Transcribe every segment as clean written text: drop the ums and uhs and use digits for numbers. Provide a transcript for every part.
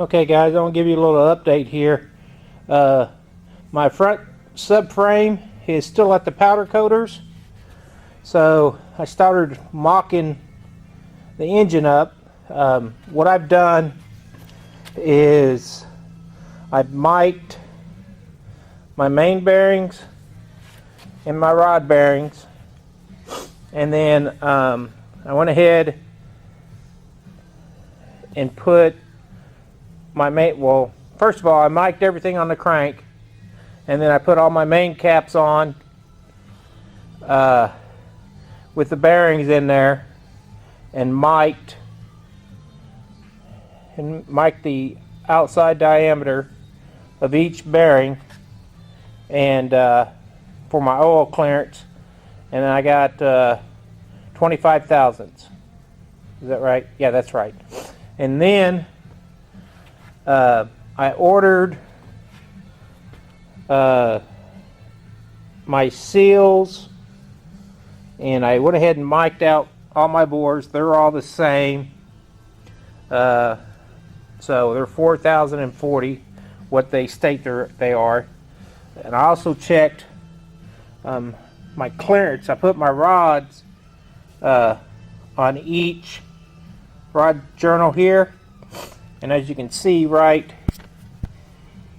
Okay guys, I'm going to give you a little update here. My front subframe is still at the powder coaters. So I started mocking the engine up. What I've done is I've mic'd my main bearings and my rod bearings, and then I went ahead and put my main, well, first of all I mic'd everything on the crank, and then I put all my main caps on with the bearings in there, and mic'd the outside diameter of each bearing, and for my oil clearance, and then I got 25 thousandths. Is that right? Yeah, that's right. And then I ordered my seals, and I went ahead and mic'd out all my bores. They're all the same. So they're 4,040, what they state they are. And I also checked my clearance. I put my rods on each rod journal here, and as you can see right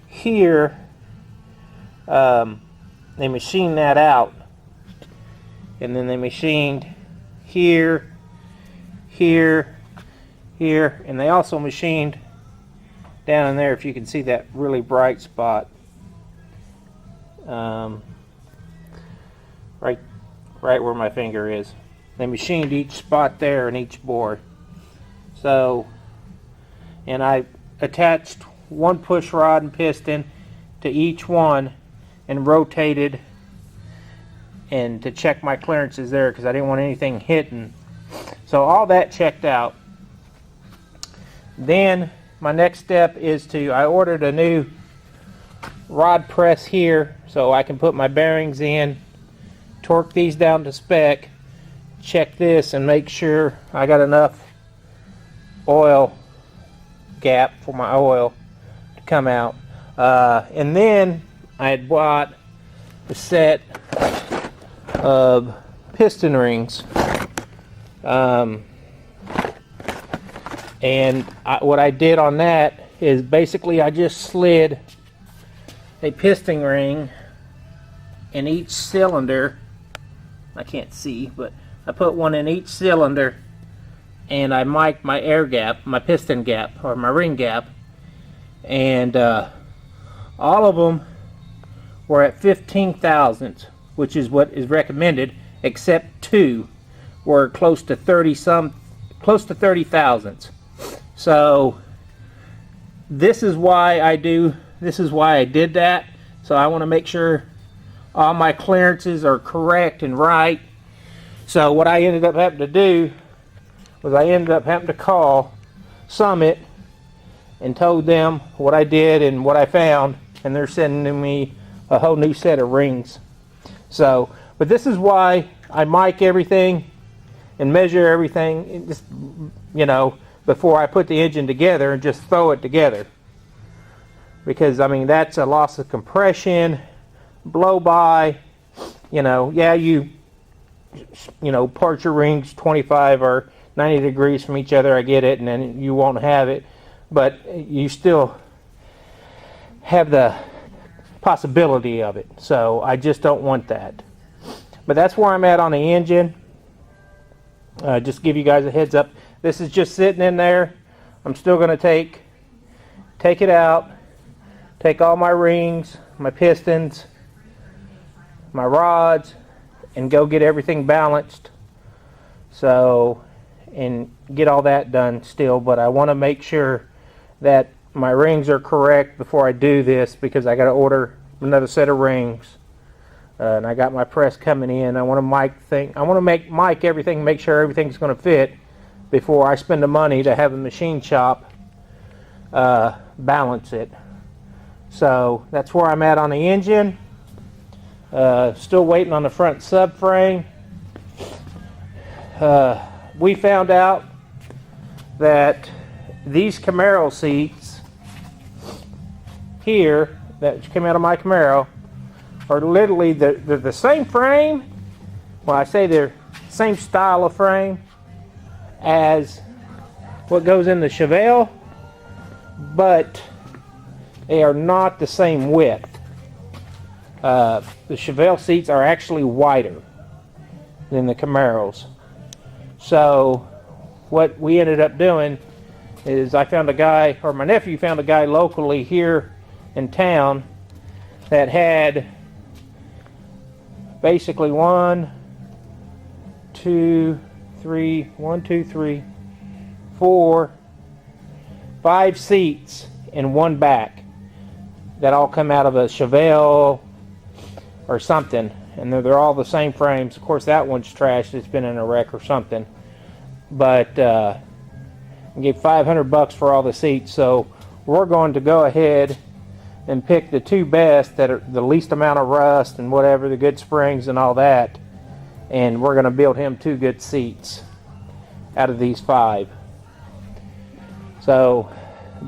here, they machined that out, and then they machined here, here, here, and they also machined down in there, if you can see that really bright spot, right where my finger is. They machined each spot there in each bore. So, and I attached one push rod and piston to each one and rotated, and to check my clearances there because I didn't want anything hitting. So all that checked out. Then my next step is I ordered a new rod press here so I can put my bearings in, torque these down to spec, check this and make sure I got enough oil gap for my oil to come out. And then I had bought a set of piston rings. What I did on that is basically I just slid a piston ring in each cylinder. I can't see, but I put one in each cylinder, and I mic'd my air gap, my piston gap, or my ring gap, and all of them were at 15 thousandths, which is what is recommended, except two were close to 30 thousandths. So this is why I did that. So I want to make sure all my clearances are correct and right. So what I ended up having to do was I ended up having to call Summit and told them what I did and what I found, and they're sending me a whole new set of rings. So, but this is why I mic everything and measure everything, just, you know, before I put the engine together and just throw it together. Because, I mean, that's a loss of compression, blow by, you know, yeah, you know, part your rings 25 or 90 degrees from each other, I get it, and then you won't have it, but you still have the possibility of it. So I just don't want that. But that's where I'm at on the engine. Just give you guys a heads up. This is just sitting in there. I'm still going to take it out, take all my rings, my pistons, my rods, and go get everything balanced. So, and get all that done still, but I want to make sure that my rings are correct before I do this, because I got to order another set of rings. And I got my press coming in. I want to mic everything, make sure everything's going to fit before I spend the money to have a machine shop balance it. So that's where I'm at on the engine. Still waiting on the front subframe. We found out that these Camaro seats here that came out of my Camaro are literally they're the same frame. Well, I say they're same style of frame as what goes in the Chevelle, but they are not the same width. The Chevelle seats are actually wider than the Camaros. So what we ended up doing is I found a guy, or my nephew found a guy locally here in town that had basically 1, 2, 3, 4, 5 seats in one back that all come out of a Chevelle or something, and they're all the same frames. Of course, that one's trashed. It's been in a wreck or something. But I gave $500 for all the seats, so we're going to go ahead and pick the 2 best that are the least amount of rust and whatever, the good springs and all that, and we're going to build him 2 good seats out of these 5. So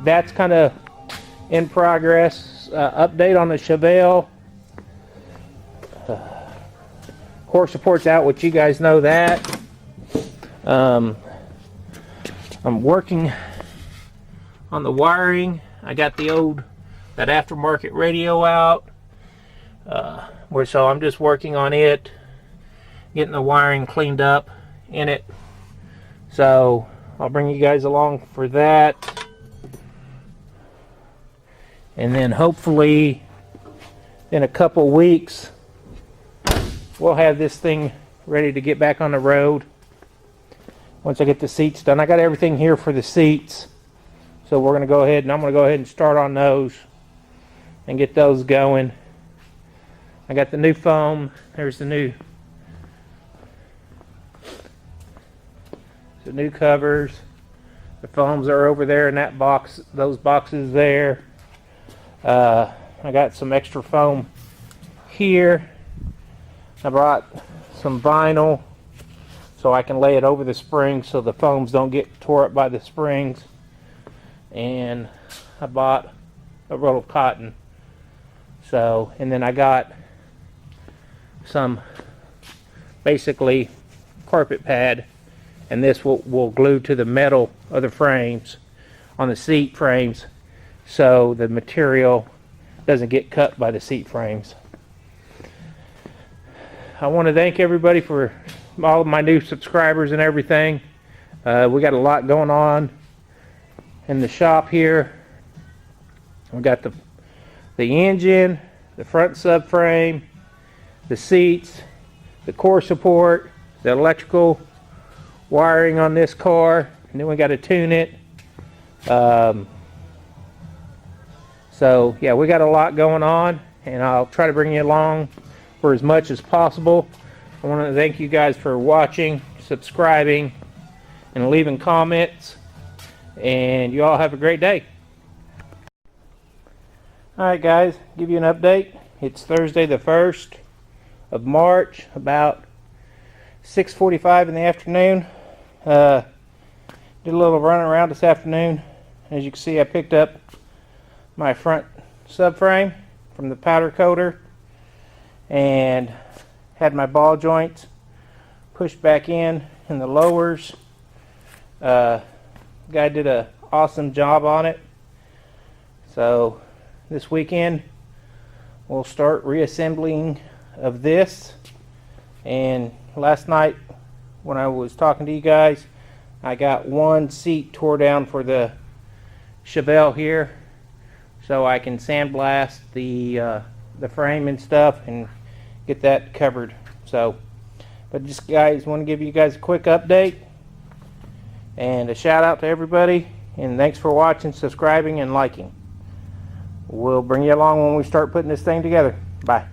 that's kind of in progress. Update on the Chevelle. Core support's out, which you guys know that. I'm working on the wiring. I got that aftermarket radio out. So I'm just working on it, getting the wiring cleaned up in it. So I'll bring you guys along for that. And then hopefully in a couple weeks we'll have this thing ready to get back on the road. Once I get the seats done, I got everything here for the seats. So we're going to go ahead, and I'm going to go ahead and start on those and get those going. I got the new foam. There's the new covers. The foams are over there in that box, those boxes there. I got some extra foam here. I brought some vinyl so I can lay it over the springs so the foams don't get tore up by the springs. And I bought a roll of cotton. So, and then I got some basically carpet pad, and this will glue to the metal of the frames on the seat frames so the material doesn't get cut by the seat frames. I want to thank everybody for all of my new subscribers and everything. We got a lot going on in the shop here. We got the engine, the front subframe, the seats, the core support, the electrical wiring on this car, and then we got to tune it. So yeah, we got a lot going on, and I'll try to bring you along for as much as possible. I want to thank you guys for watching, subscribing, and leaving comments, and you all have a great day. Alright guys, give you an update. It's Thursday the 1st of March, about 6:45 in the afternoon. Did a little running around this afternoon. As you can see, I picked up my front subframe from the powder coater and had my ball joints pushed back in the lowers. Guy did an awesome job on it. So this weekend we'll start reassembling of this. And last night when I was talking to you guys, I got one seat tore down for the Chevelle here, so I can sandblast the frame and stuff and get that covered. So, but just guys, want to give you guys a quick update and a shout out to everybody, and thanks for watching, subscribing, and liking. We'll bring you along when we start putting this thing together. Bye.